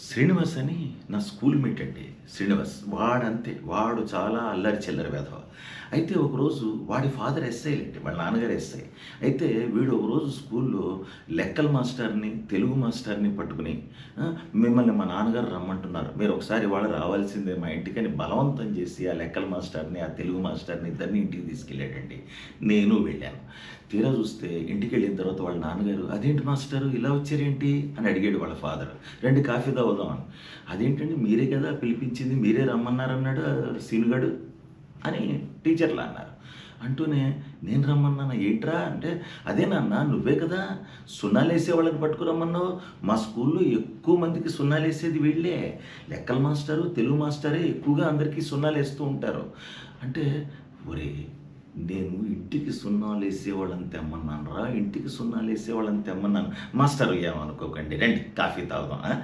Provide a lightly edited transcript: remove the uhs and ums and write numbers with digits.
శ్రీనివాస్ అని నా school mate అండి. శ్రీనివాస్ వాడంతే. వాడు చాలా అల్లరి చిల్లరి వెధవ. అయితే ఒకరోజు వాడి ఫాదర్ ఎస్ఐలేండి. వాళ్ళ నాన్నగారు ఎస్ఐ. అయితే వీడు ఒకరోజు స్కూల్లో లెక్కల మాస్టర్‌ని, తెలుగు మాస్టర్‌ని పట్టుకొని మిమ్మల్ని మా నాన్నగారు రమ్మంటున్నారు. మీరు ఒకసారి ఇవాళ రావాల్సిందే మా ఇంటికని బలవంతం చేసి ఆ లెక్కల మాస్టర్‌ని, ఆ తెలుగు మాస్టర్‌ని ఇద్దరిని ఇంటికి తీసుకెళ్ళాడండి. నేను వెళ్ళాను. తీరా చూస్తే ఇంటికెళ్ళిన తర్వాత వాళ్ళ నాన్నగారు, "అదేంటి మాస్టరు ఇలా వచ్చారేంటి?" అని అడిగాడు వాళ్ళ ఫాదర్. "రండి కాఫీ తాగుదాం" అని. "అదేంటండి మీరే కదా పిలిపించింది, మీరే రమ్మన్నారన్నాడు సీనుగాడు" అని టీచర్లు అన్నారు. అంటూనే, "నేను రమ్మన్నానా? ఏంట్రా?" అంటే, "అదే నాన్న నువ్వే కదా సున్నాలేసే వాళ్ళని పట్టుకురమ్మన్నావు. మా స్కూల్లో ఎక్కువ మందికి సున్నాలేసేది వీళ్ళే. లెక్కల మాస్టరు, తెలుగు మాస్టరే ఎక్కువగా అందరికీ సున్నాలేస్తూ ఉంటారు." అంటే, ఒరేయ్! నేను ఇంటికి సున్నాలేసేవాళ్ళని తెమ్మన్నానురా, ఇంటికి సున్నాలేసేవాళ్ళని తెమ్మన్నాను. మాస్టరు ఏమనుకోకండి రండి కాఫీ తాగుదాం.